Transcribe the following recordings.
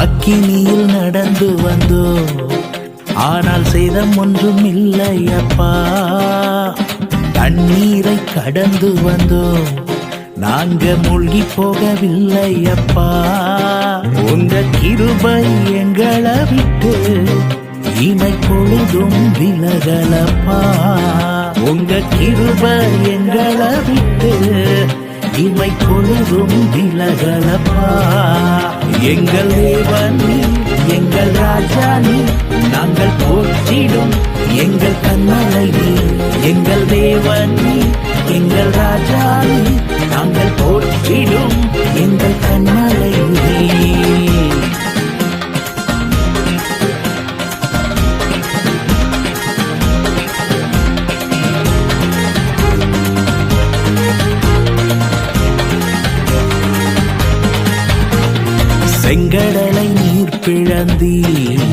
அக்கினியில் நடந்து வந்தோம், ஆனால் சேதம் ஒன்றும் இல்லை அப்பா. தண்ணீரை கடந்து வந்தோம், நாங்க மூழ்கி போகவில்லை அப்பா. உங்க கிருபை எங்களை விட்டு இமை பொழுதும் விலகலப்பா. உங்க கிருபை எங்களை விட்டு இமை பொழுதும் விலகலப்பா. எங்கள் தேவன் நீ, எங்கள் ராஜா நீ, நாங்கள் போற்றிடும் எங்கள் கண்மலை நீ. எங்கள் தேவன் நீ, எங்கள் ராஜா நீ, நாங்கள் போற்றிடும் எங்கள் கண்மலை நீ. செங்கடலை நீர் பிளந்தீர்,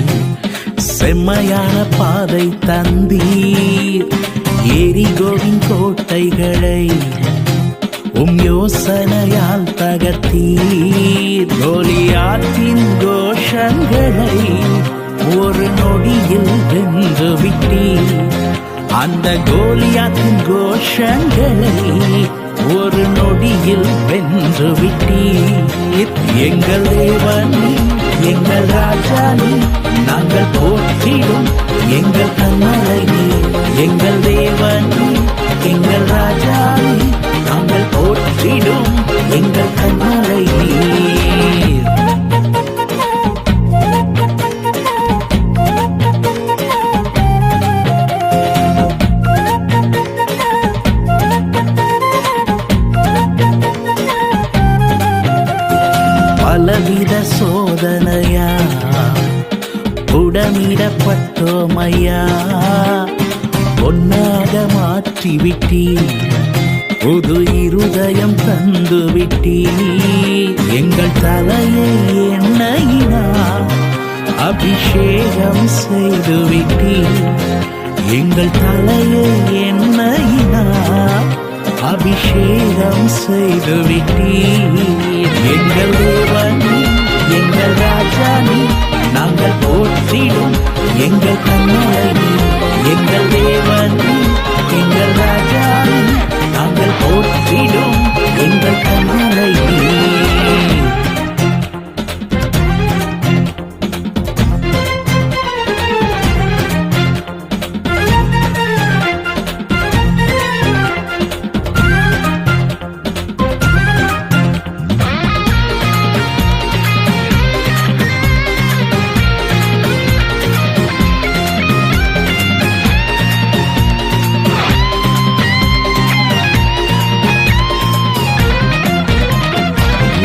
செம்மையான பாதை தந்தீர். எரிகோவின் கோட்டைகளை யோசனையால் தகர்த்தீர். கோலியாத்தின் கோஷங்களை ஒரு நொடியில் வென்று விட்டீர். அந்த கோலியாத்தின் கோஷங்களை ஒரு நொடியில் வென்று விட்டீர். எங்கள் தேவன் நீ, எங்கள் ராஜா நீ, நாங்கள் போற்றிடும் எங்கள் கண்மலை நீ. எங்கள் தேவன் நீ, எங்கள் ராஜா நீ, நாங்கள் போற்றிடும் எங்கள் கண்மலை நீ. பலவித சோதனையா உடமிடப்பட்டோமையா, பொன்னாக மாற்றிவிட்டீ, புது இருதயம் தந்து விட்டீ. எங்கள் தலையை எண்ணெயினா அபிஷேகம் செய்து விட்டீ. எங்கள் தலையை எண்ணெயினா அபிஷேகம் செய்து விட்டீர். எங்கள் தேவன் நீ, எங்கள் ராஜா நீ, நாங்கள் போற்றிடும் எங்கள் கண்மலை நீ. எங்கள் தேவன் நீ, எங்கள் ராஜா நீ, நாங்கள் போற்றிடும் எங்கள் கண்மலை நீ.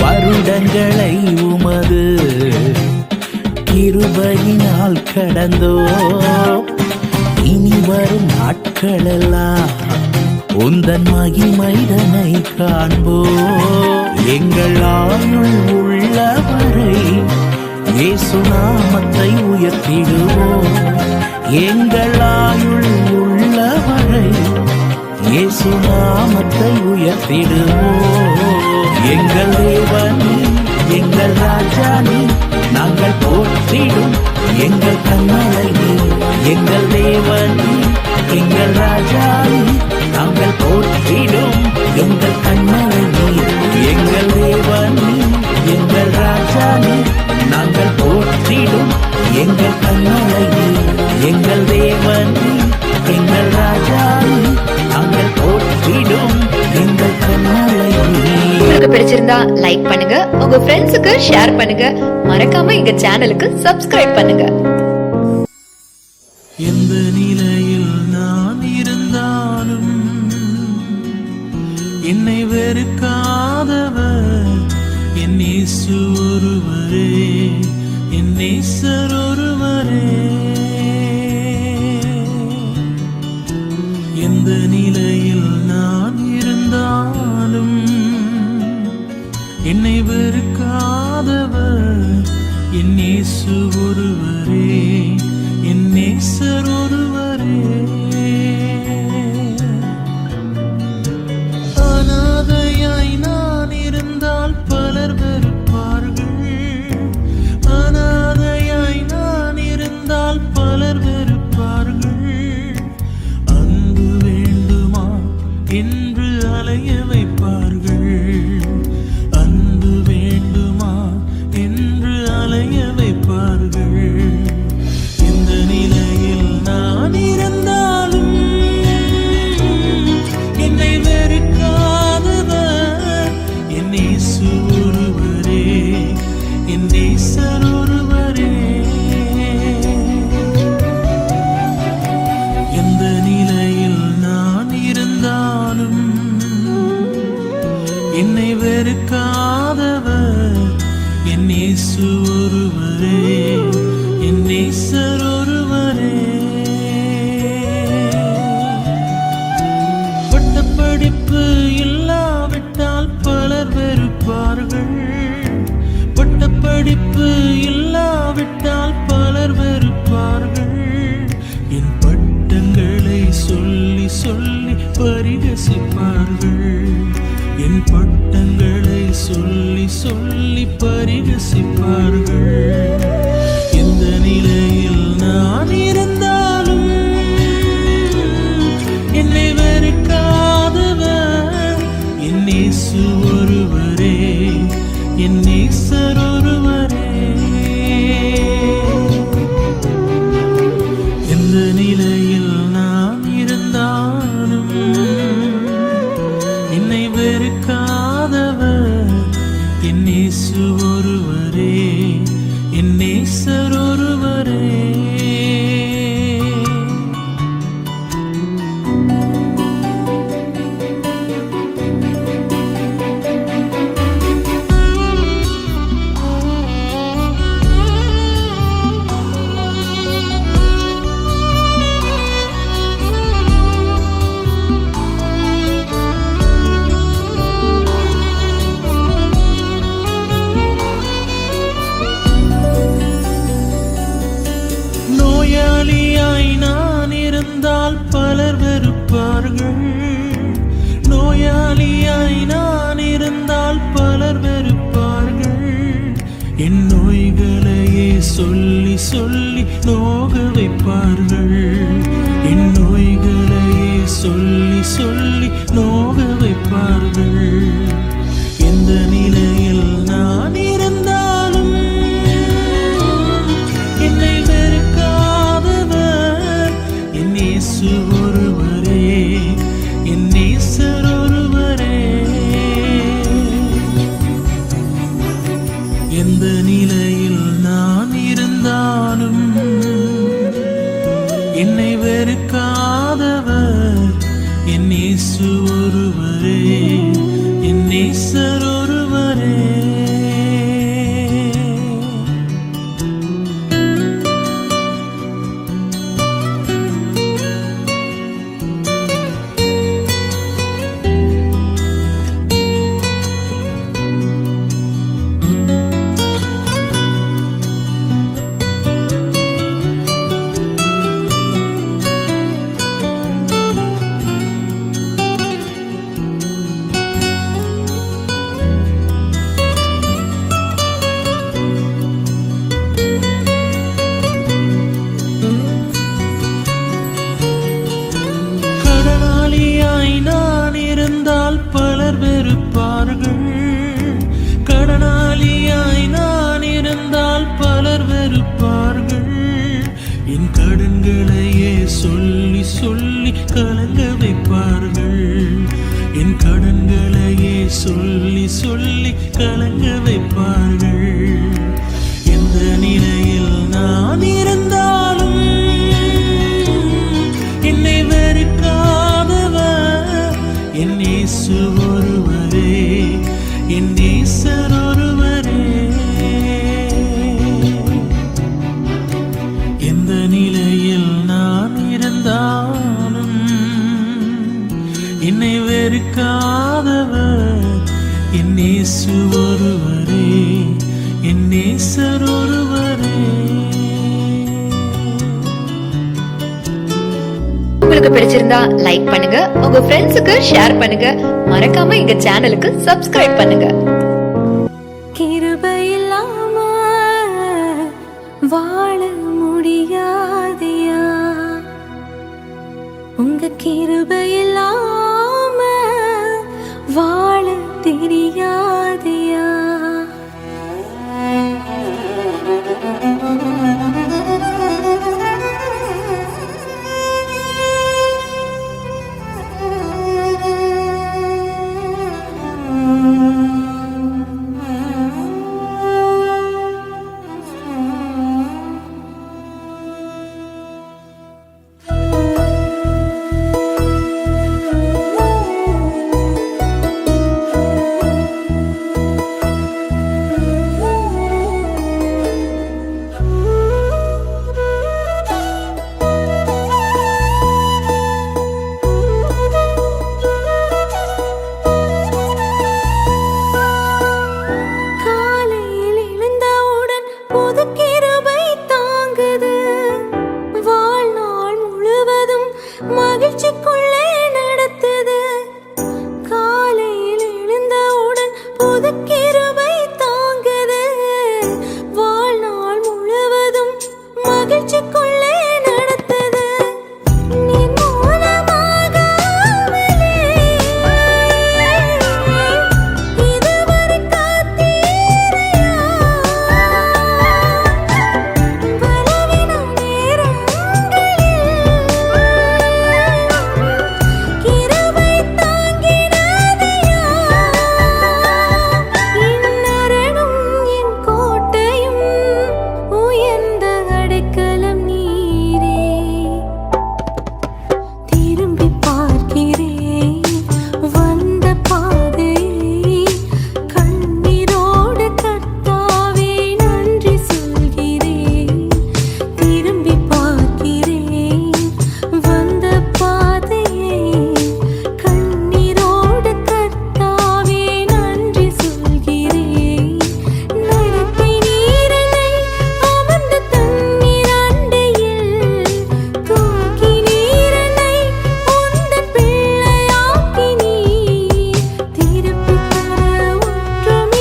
வருடங்களை உமது கிருபையினால் கடந்தோ, இனி வரும் நாட்களெல்லாம் உந்தன் மகிமைதனை காண்போ. எங்கள் ஆயுள் உள்ளவரை இயேசு நாமத்தை உயர்த்திடுவோம். எங்கள் ஆயுள் உள்ளவரை இயேசு நாமத்தை உயர்த்திடுவோம். எங்கள் தேவன் நீ, எங்கள் ராஜா நீ, நாங்கள் போற்றிடும் எங்கள் கண்மலை நீ. எங்கள் தேவன் நீ, எங்கள் ராஜா நீ, நாங்கள் போற்றிடும் எங்கள் கண்மலை நீ. எங்கள் தேவன் நீ, எங்கள் ராஜா நீ, நாங்கள் போற்றிடும் எங்கள் கண்மலை நீ. எங்கள் தேவன் நீ, எங்கள் ராஜா நீ, நாங்கள் போற்றிடும் எங்கள் கண்மலை நீ. உங்களுக்கு பிடிச்சிருந்தா லைக் பண்ணுங்க, உங்க ஃப்ரெண்ட்ஸுக்கு ஷேர் பண்ணுங்க, மறக்காம எங்க சேனலுக்கு சப்ஸ்கிரைப் பண்ணுங்க. எந்த நிலையில் நான் இருந்தாலும் என்னை வெறுக்காதவர் என் இயேசு ஒருவரே, என் நேசர் ஒருவரே. எந்த நிலையில் நான் இருந்தாலும் என்னை வெறுக்காதவர் என் இயேசு ஒருவரே, என் நேசர் ஒருவரே. அனாதையாய் நான் இருந்தால் பலர் வெறுப்பார்கள், இயேசு ஒருவரே, என் நேசர் ஒருவரே. பட்டப்படிப்பு இல்லாவிட்டால் பலர் வெறுப்பார்கள், பட்டப்படிப்பு இல்லாவிட்டால் பலர் வெறுப்பார்கள். என் பட்டங்களை சொல்லி சொல்லி பரிகசிப்பார்கள், என் பட்டங்களை சொல்லி சொல்லி பரிகசிப்பார்கள். எந்த நிலையில் நான் இருந்தாலும் என்னை வெறுக்காதவர் என் இயேசு ஒருவரே, என் நேசர் ஒருவரே. எந்த நிலையில் நான் இருந்தாலும் என்னை வெறுக்காதவர் என் இயேசு ஒருவரே, என் நேசர் ஒருவரே. நோயாளியாய் நான் இருந்தால் பலர் வெறுப்பார்கள், நோயாளியாய் நான் இருந்தால் பலர் வெறுப்பார்கள். என் நோய்களையே சொல்லி சொல்லி நோக வைப்பார்கள், என் நோய்களையே சொல்லி சொல்லி நோக வைப்பார்கள். எந்த நிலையில் நான் இருந்தாலும் என்னை வெறுக்காதவர் என் இயேசு ஒருவரே, என் நேசர் ஒருவரே. எந்த நிலையில் நான் இருந்தாலும் என்னை வெறுக்காதவர் என் இயேசு ஒருவரே, என் நேசர் ஒருவரே. கடனாளியாய் நான் இருந்தால் பலர் வெறுப்பார்கள், கடனாளியாய் நான் இருந்தால் பலர் வெறுப்பார்கள். என் கடன்களையே சொல்லி சொல்லி கலங்க வைப்பார்கள், என் கடன்களையே சொல்லி சொல்லி கலங்க வைப்பார்கள். எந்த நிலையில் நான் இருந்தாலும் என்னை வெறுக்காதவர் என் இயேசு ஒருவரே, என் நேசர் ஒருவரே. எந்த நிலையில் நான் இருந்தாலும் என்னை வெறுக்காதவர் என் இயேசு ஒருவரே, என் நேசர் ஒருவரே. உங்களுக்கு பிடிச்சிருந்தா லைக் பண்ணுங்க, உங்க ஃப்ரெண்ட்ஸுக்கு ஷேர் பண்ணுங்க, மறக்காம எங்க சேனலுக்கு சப்ஸ்கிரைப் பண்ணுங்க. கிருபை இல்லாம வாழ முடியாதையா, உங்க கிருபை இல்லாம வாழ தெரியாதையா. கிருபை தாங்குது வாழ்நாள் முழுவதும் மகிழ்ச்சிக்குள்ளே நடத்துது நிர்மூலமாகாமலே இதுவரை காத்தீரையா பலவீன நேரங்களில் கிருபை தாங்கினதையா இன்னரணும் என் கோட்டையும் உயர்ந்த அடைக்கலம் நீரே திரும்பி பார்க்கிறேன் வந்த பாதையை கண்ணீரோடு கர்த்தாவே நன்றி சொல்கிறேன் திரும்பி பார்க்கிறேன் வந்த பாதையை கண்ணீரோடு கர்த்தாவே நன்றி சொல்கிறேன் நடத்தி நீரனை அமர்ந்த தண்ணீர் அண்டையில் தூக்கி நீரனை உந்தன் பிள்ளையாக்கி நீர் திருப்பி தர ஒன்றும்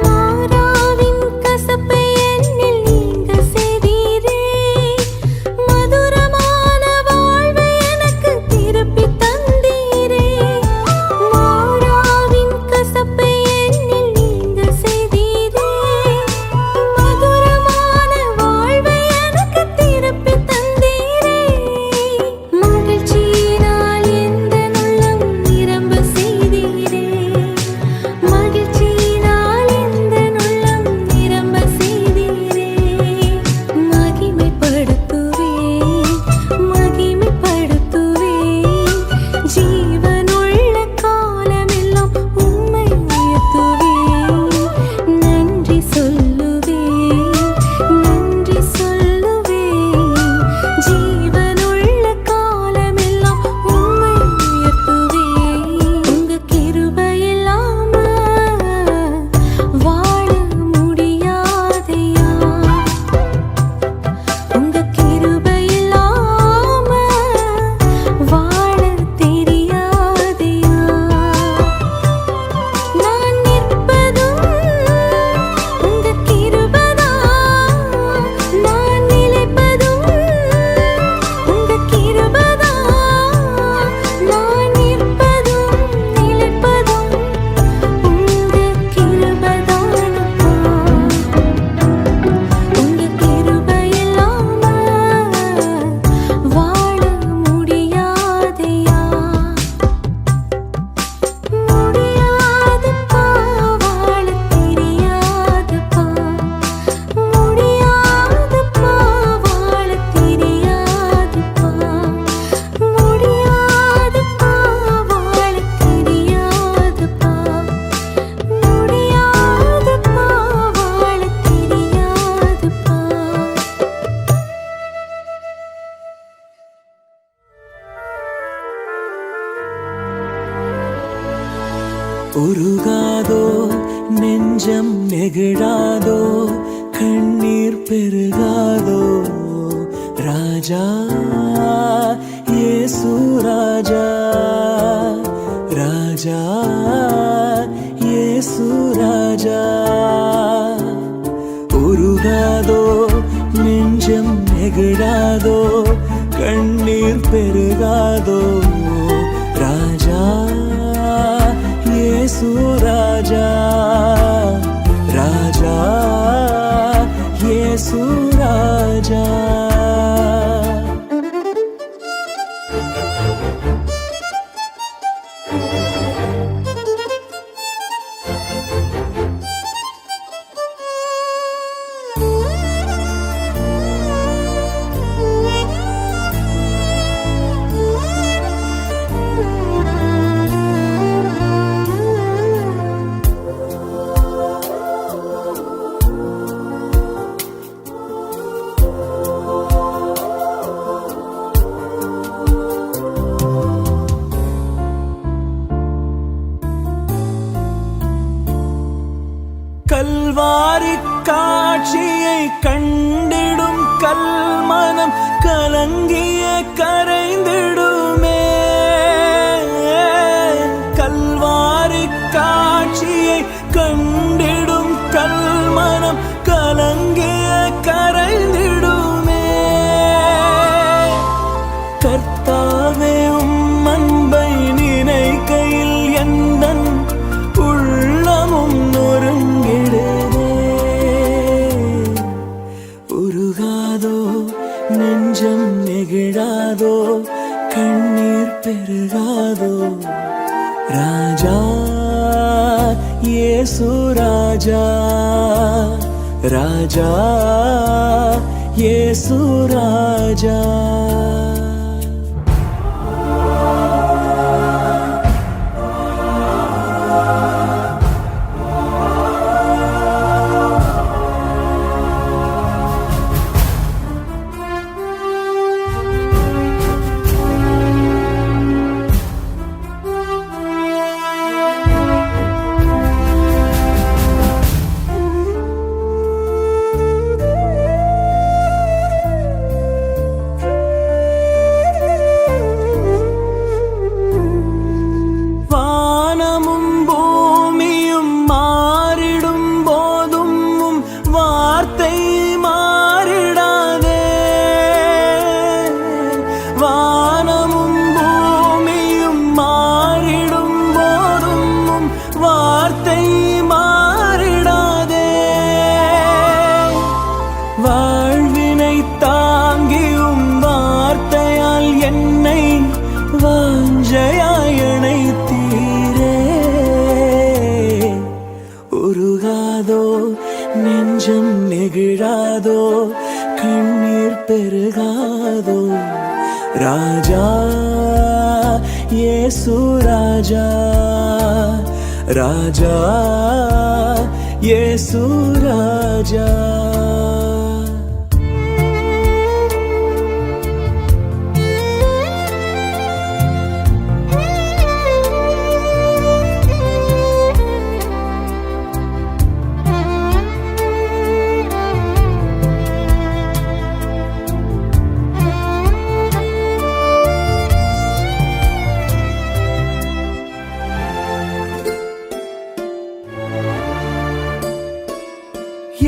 மாறாவின் கசப்பை என்னில் நீங்க செய்தீரே மதுரமான வாழ்வை எனக்கு திருப்பி தந்தீரே மாறாவின் கசப்பை என்னில் நீங்க செய்தீரே மதுரமான வாழ்வை எனக்கு திருப்பி தந்தீரே மகிழ்ச்சியினால் எந்த உள்ளம் நிரம்ப செய்தீரே மகிழ்ச்சியினால் எந்த உள்ளம் நிரம்ப செய்தீரே மகிமைப்படுத்துவேன் மகிமைப்படுத்துவேன் ஜீவனுள்ள காலமெல்லாம் உம்மை உயர்த்துவேன் நன்றி சொல்லுவேன் நன்றி சொல்லுவேன் ஜீவனுள்ள காலமெல்லாம் உம்மை உயர்த்துவேன் உங்க கிருபை இல்லாம வாழ முடியாதையா உங்க கிருபை இல்லாம வாழ தெரியாதையா நான் நிற்பதும் உங்க கிருபைதான் நான் நிலைப்பதும் உங்க கிருபைதான் நான் நிற்பதும் நிலைப்பதும் உங்க கிருபைதானப்பா உங்க கிருபை இல்லாம வாழ முடியாதையா முடியாதுப்பா வாழ தெரியாதுப்பா முடியாதுப்பா வாழ தெரியாதுப்பா முடியாதுப்பா வாழ தெரியாதுப்பா முடியாதுப்பா வாழ தெரியாதுப்பா உருகாதோ நெஞ்சம் நெகிழாதோ கண்ணீர் பெருகாதோ ராஜா இயேசு ராஜா ராஜா இயேசு ராஜா உருகாதோ நெஞ்சம் நெகிழாதோ கண்ணீர் பெருகாதோ ராஜா இயேசு ராஜா ராஜா இயேசு ராஜா கலங்கிய கரைந்திடுமே. கல்வாரி காட்சியை கண்டிடும் கல்மனம் கலங்கிய கரைந்திடுமே. கர்த்தாவே உம் அன்பை நினைக்கையில் எந்தன் உள்ளமும் நொறுங்கிடுதே. உருகாதோ நெஞ்சம் நெகிழாதோ கண்ணீர் பெருகாதோ. ராஜா இயேசு ராஜா, ராஜா இயேசு ராஜா. வாழ்வினை தாங்கியும் வார்த்தையால் என்னை வாஞ்சையாய் அணைத்தீரே. உருகாதோ நெஞ்சம் நெகிழாதோ கண்ணீர் பெருகாதோ. ராஜா இயேசு ராஜா, ராஜா இயேசு ராஜா.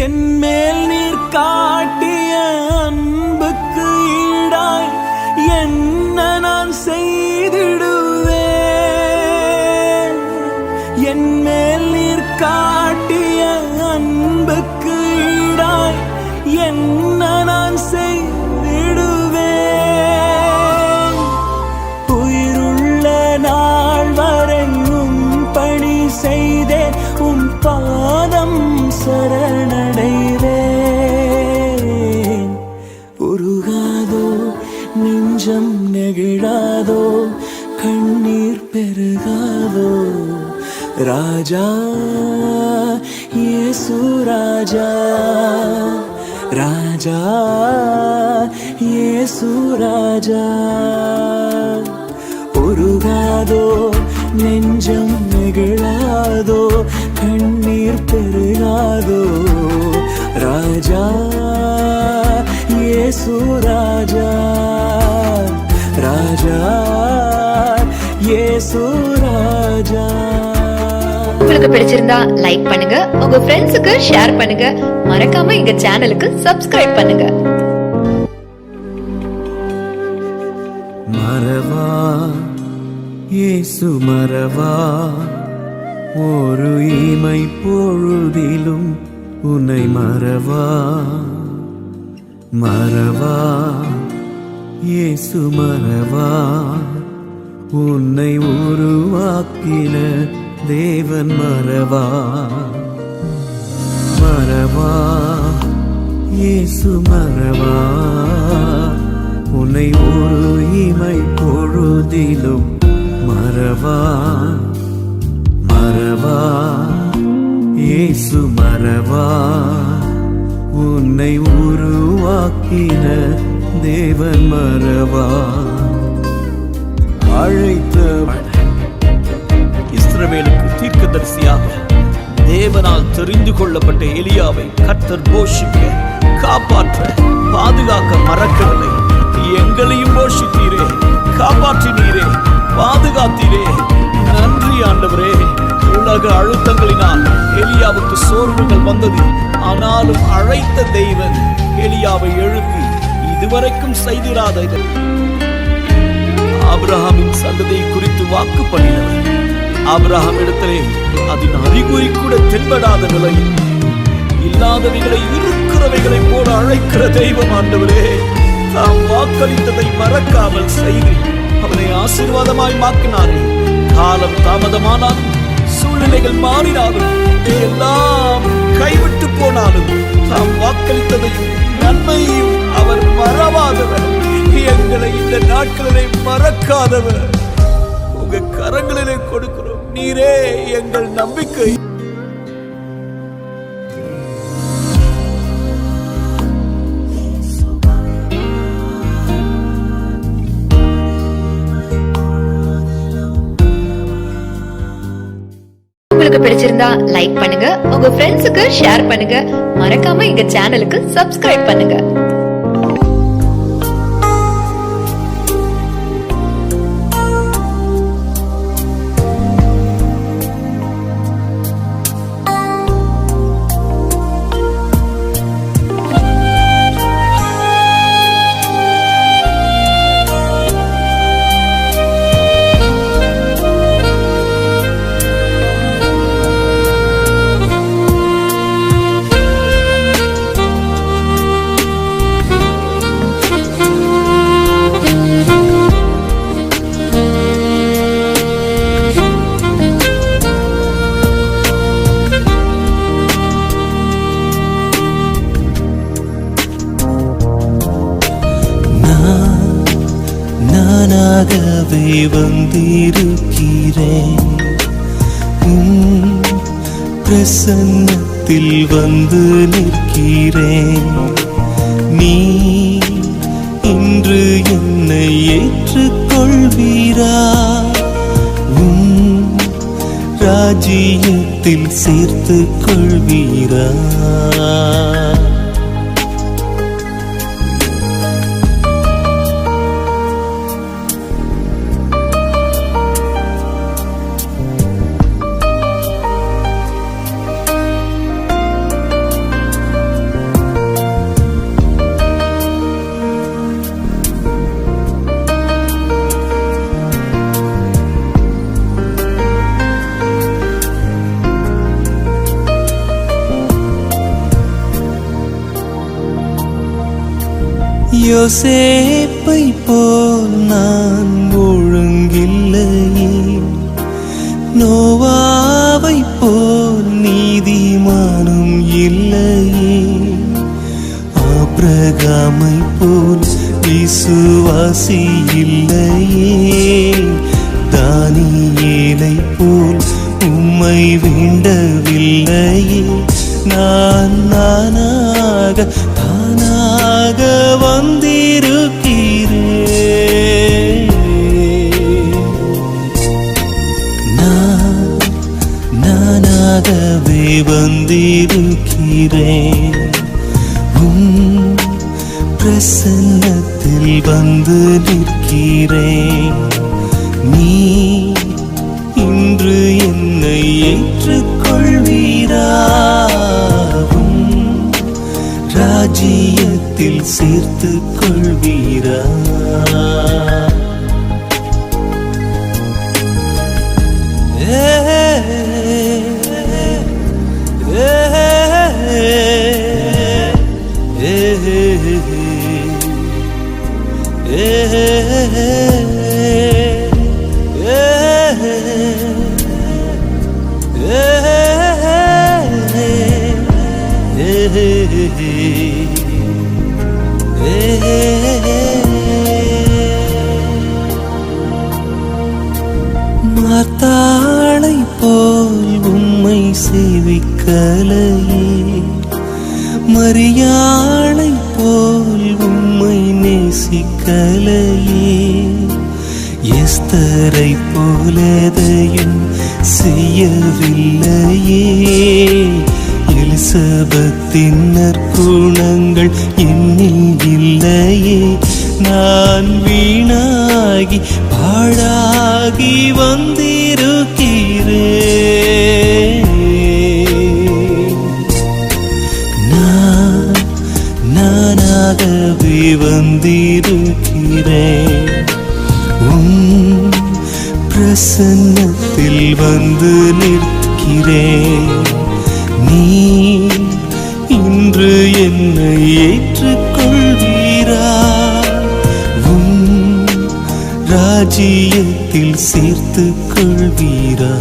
என்மேல் நீர் காட்டிய அன்புக்கு ஈடாய் என்ன நான் செய்திடுவேன். என்மேல் நீர் காட்டிய அன்புக்கு ஈடாய் என்ன நான் செய்திடுவேன். உயிருள்ள நாள் வரை உம் பணி செய்தேன், உம் பாதம் சரணடைவேன். உருகாதோ நெஞ்சம் நெகிழாதோ கண்ணீர் பெருகாதோ. ராஜா இயேசு ராஜா, ராஜா இயேசு ராஜா. உருகாதோ நெஞ்சம் நெகிழாதோ கண்ணீர் பெருகாதோ. ராஜா இயேசு ராஜா, ராஜா இயேசு ராஜா. உங்களுக்கு பிடிச்சிருந்தா லைக் பண்ணுங்க, உங்க ஃப்ரெண்ட்ஸுக்கு ஷேர் பண்ணுங்க, மறக்காம எங்க சேனலுக்கு சப்ஸ்கிரைப் பண்ணுங்க. மறவா இயேசு மறவா, ஒரு இமை பொழுதிலும் உன்னை மறவா. மறவா இயேசு மறவா, உன்னை உருவாக்கின தேவன் மறவா. மறவா இயேசு மறவா, உன்னை ஒரு இமை பொழுதிலும் மறவா. மறவா இயேசு மறவா, உன்னை உருவாக்கின தேவன் மறவா. அழைத்த இஸ்ரவேலுக்கு தீர்க்கதரிசியாக தேவனால் தெரிந்து கொள்ளப்பட்ட எலியாவை கர்த்தர் போஷிக்க, காப்பாற்ற, பாதுகாக்க மறக்கவில்லை. உலக அழுத்தங்களினால் எலியாவுக்கு சோர்வுகள் வந்தது. ஆனாலும் அழைத்த தெய்வன் எலியாவை எழுப்பி இதுவரைக்கும் செய்திராத ஆபிரகாமின் சந்ததியை குறித்து வாக்கு பண்ணினவர். ஆபிரகாம் இடத்திலே அதன் அறிகுறி கூட தென்படாத நிலையில் இல்லாதவைகளை இருக்கிறவைகளை போல அழைக்கிற தெய்வம் ஆண்டவரே, தாம் வாக்களித்ததை மறக்காமல் செய்து அவனை ஆசீர்வாதமாய் மாற்றினாரே. காலம் தாமதமானாலும் சூழ்நிலைகள் மாறினாலும் எல்லாம் கைவிட்டு போனாலும் தாம் வாக்களித்ததையும் நன்மையையும் அவர் மறவாதவர். எங்களை இந்த நாட்களிலே மறக்காதவர். உங்க கரங்களிலே கொடுக்கிறோம். நீரே எங்கள் நம்பிக்கை. உங்களுக்கு பிடிச்சிருந்தா லைக் பண்ணுங்க, உங்க ஃப்ரெண்ட்ஸுக்கு ஷேர் பண்ணுங்க, மறக்காம எங்க சேனலுக்கு சப்ஸ்கிரைப் பண்ணுங்க. நானாகவே வந்திருக்கிறேன், பிரசன்னத்தில் வந்து நிற்கிறேன். நீ இன்று என்னை ஏற்றுக்கொள்வீரா? ராஜ்யத்தில் சேர்த்து கொள்வீரா? யோசேப்பை போல் நான் ஒழுங்கில்லையே, நோவாவை போல் நீதிமானும் இல்லையே, ஆபிரகாமை போல் விசுவாசி இல்லையே, தானியேலை போல் உம்மை வேண்டவில்லையே. நான் நானாக வந்திருக்கிறேன். நானாகவே வந்திருக்கிறேன். பிரசன்னத்தில் வந்து நிற்கிறேன். நீ இன்று என்னை ஏற்றுக்கொள்வீரா? ராஜ்யத்தில் சேர்த்து கொள்வீரா? மாத்தாளை போல் உம்மை சேவிக்கலையே, மரியாளை போல் உம்மை நேசிக்கலையே, எஸ்தரை போலதையும் செய்யவில்லையே, எலிசபெத்தின் நற்குணங்கள் என்னில் இல்லையே. நான் வீணாகி பாழாகி வந்திருக்கிறேன். வந்திருக்கிறேன். உன் பிரசன்னத்தில் வந்து நிற்கிறேன். நீ இன்று என்னை ஏற்றுக்கொள்வீரா? உன் ராஜ்யத்தில் சேர்த்துக் கொள்வீரா?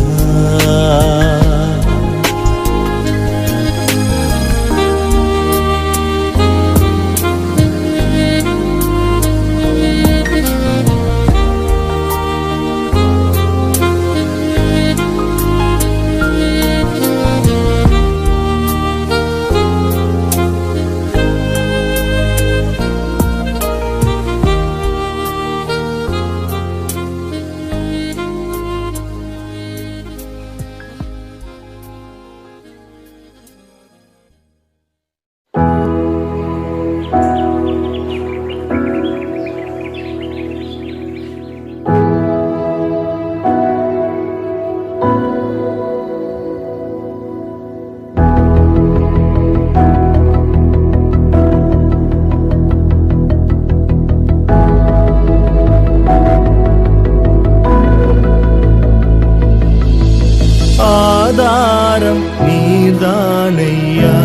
ஆதாரம் நீர்தானையா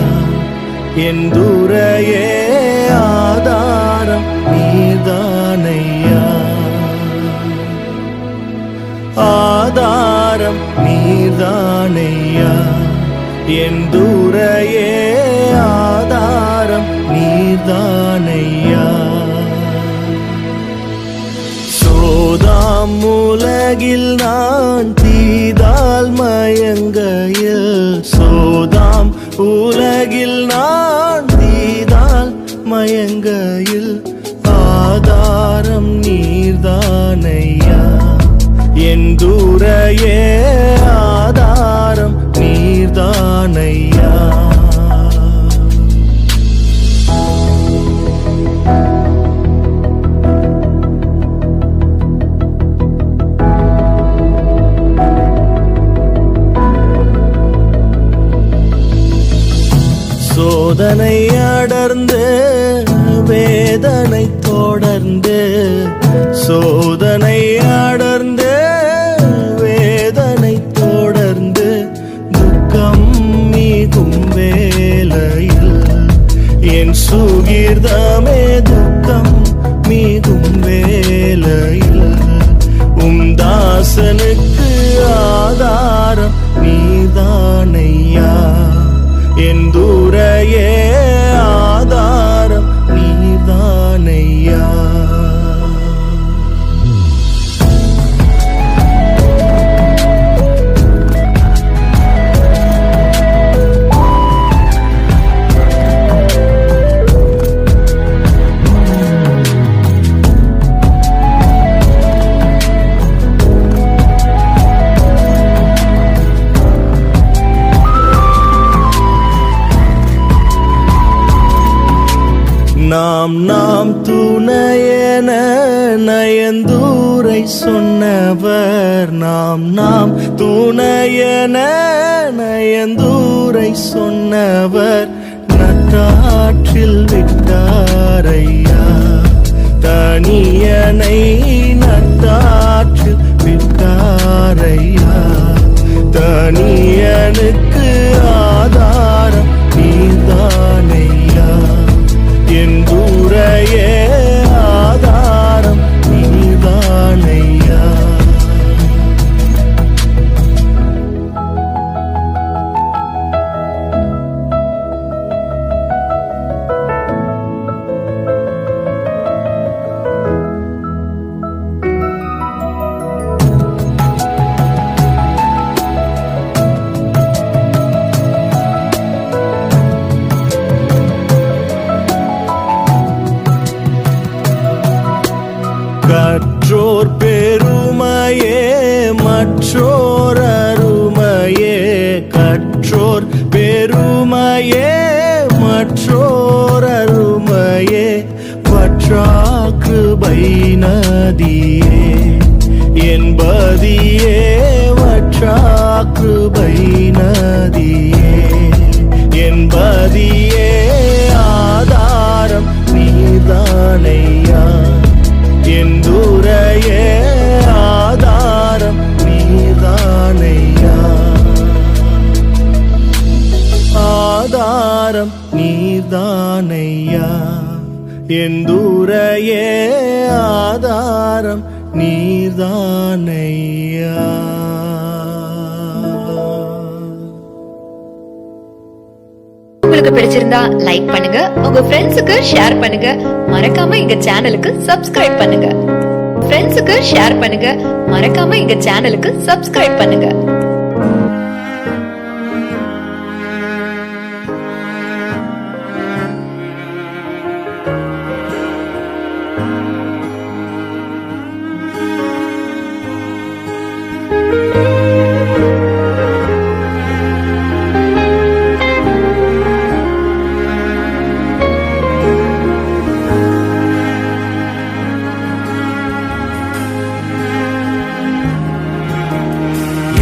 என் துரையே, ஆதாரம் நீர்தானையா, ஆதாரம் நீர்தானையா என் துரையே, ஆதாரம் நீர்தானையா. சோதாம் உலகில் நான் தீதால் மயங்கையில், சோதாம் உலகில் நான் தீதால் மயங்கையில், ஆதாரம் நீர்தானையா என் துரையே, ஆதாரம் நீர்தானையா. சோதனை அடர்ந்து வேதனை தொடர்ந்து, சோதனை அடர்ந்து வேதனை தொடர்ந்து, துக்கம் மிகும் வேளையில் என் சுகிர்தமே, துக்கம் மிகும் வேளையில் தாசனுக்கு ஆதாரம் நீதானையா, என் துரையே ஆதாரம் நீதானையா. நாம் துணையென நயந்தூரை சொன்னவர், நாம் துணையென நயந்தூரை சொன்னவர், நட்டாற்றில் விட்டாரையா தனியனை, நட்டாற்றில் விட்டாரையா தனியனுக்கு ஆதாரம் நீதானையா, என் துரையே ஆதாரம் நீதானையா. கற்றோர் பெருமையே மற்றோர் அருமையே, கற்றோர் பெருமையே மற்றோர் அருமையே, வற்றாக்கிருபை நதியே என்பதியே, வற்றாக்கிருபை நதியே என்பதியே ஆதாரம் நீதான் நீர்தானையா என் துரையே ஆதாரம் நீர்தானையா ஆதாரம் நீர்தானையா என் துரையே ஆதாரம் நீர்தானையா உங்களுக்கு பிடிச்சிருந்தா லைக் பண்ணுங்க, உங்க ஃப்ரெண்ட்ஸுக்கு ஷேர் பண்ணுங்க, மறக்காம எங்க சேனலுக்கு சப்ஸ்கிரைப் பண்ணுங்க. ஃப்ரெண்ட்ஸுக்கு ஷேர் பண்ணுங்க, மறக்காம எங்க சேனலுக்கு சப்ஸ்கிரைப் பண்ணுங்க.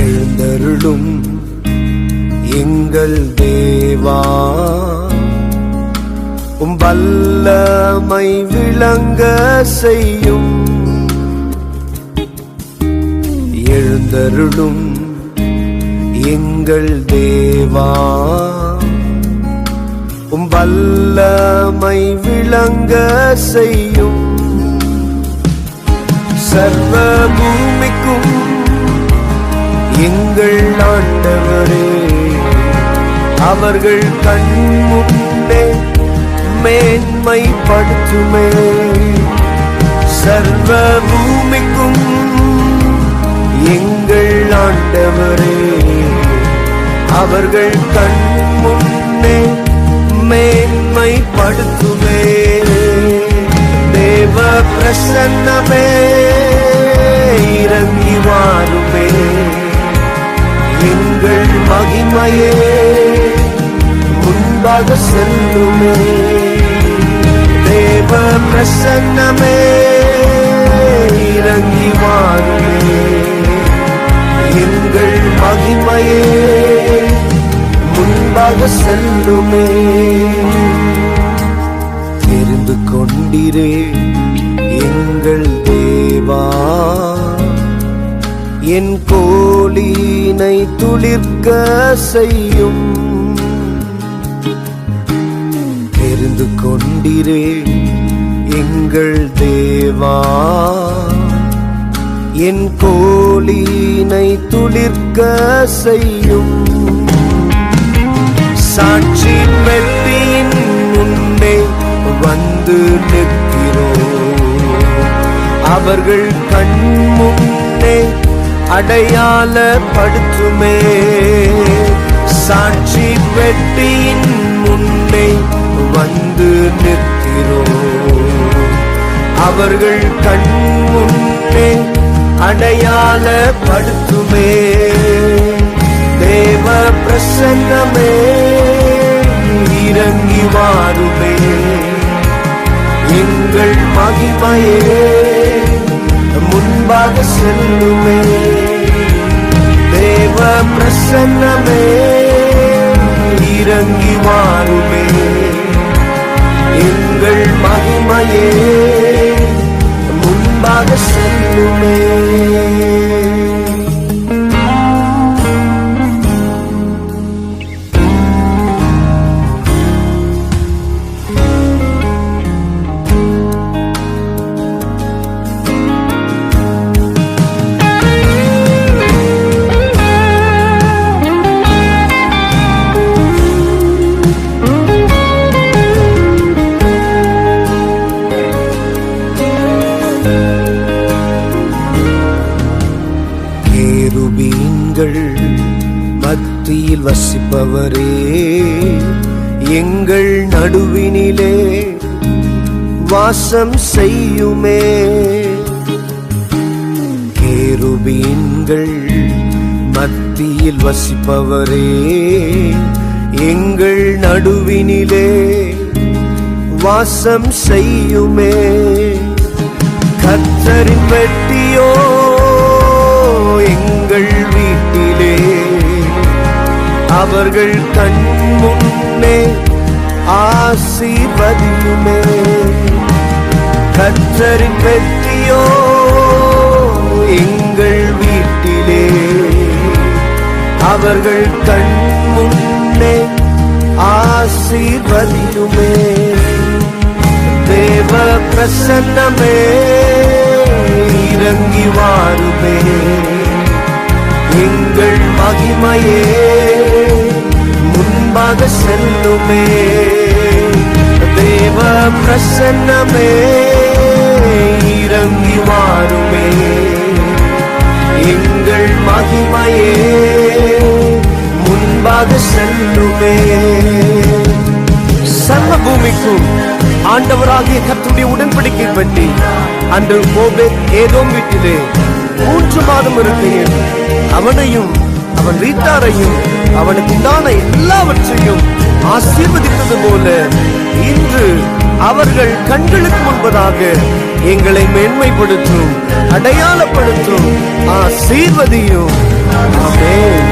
எழுந்தருளும் எங்கள் தேவா உம் வல்லமை விளங்க செய்யும் எழுந்தருளும் எங்கள் தேவா உம் வல்லமை விளங்க செய்யும் சர்வ பூமிக்கும் எங்கள் ஆண்டவரே அவர்கள் கண் முன்னே மேன்மைப்படுத்துமே சர்வ பூமிக்கும் எங்கள் ஆண்டவரே அவர்கள் கண் முன்னே மேன்மைப்படுத்துமே தேவ பிரசன்னமே இறங்கி வாருமே எங்கள் மகிமையே முன்பாக செல்லுமே தேவ பிரசன்னமே இறங்கி வாருமே எங்கள் மகிமையே முன்பாக செல்லுமே தெரிந்து கொண்டிரே எங்கள் தேவா என் கோலினை துளிர்க்க செய்யும் தெரிந்து கொண்டிரே எங்கள் தேவா என் கோலினை துளிர்க்க செய்யும் சாட்சி பெட்டியின் முன்னே வந்து நிற்கிறோம் அவர்கள் கண் முன்னே அடையாளப்படுத்துமே சாட்சி பெட்டியின் முன்னே வந்து நிற்கிறோம் அவர்கள் கண் முன்னே அடையாளப்படுத்துமே தேவ பிரசன்னமே இறங்கி வாருமே எங்கள் மகிமையே முன்பாக செல்லுமே தேவ பிரசன்னமே இறங்கி வாருமே எங்கள் மகிமையே முன்பாக செல்லுமே மத்தியில் வசிப்பவரே எங்கள் நடுவினிலே வாசம் செய்யுமே கேருபீன்கள் மத்தியில் வசிப்பவரே எங்கள் நடுவினிலே வாசம் செய்யுமே கர்த்தரின் வெட்டியோ எங்கள் வீட்டிலே அவர்கள் கண் முன்னே ஆசீர்வதியுமே கர்த்தரின் வெற்றியோ எங்கள் வீட்டிலே. அவர்கள் கண் முன்னே ஆசீர்வதியுமே. தேவ பிரசன்னமே இறங்கி வாருமே. எங்கள் மகிமையே முன்பாக செல்லுமே. தேவ பிரசன்னமே இறங்கி வாருமே. எங்கள் மகிமையே முன்பாக செல்லுமே. சர்வ பூமிக்கும் ஆண்டவராகிய கர்த்தருடைய உடன்படிக்கை பற்றி அன்று ஓபேத் ஏதோம் வீட்டிலே 3 மாதம் இருக்கையில் அவனையும் அவன் வீட்டாரையும் அவனுக்கு உண்டான எல்லாவற்றையும் ஆசீர்வதித்தது போல இன்று அவர்கள் கண்களுக்கு முன்பதாக எங்களை மேன்மைப்படுத்தும், அடையாளப்படுத்தும், ஆசீர்வதியும். ஆமென்.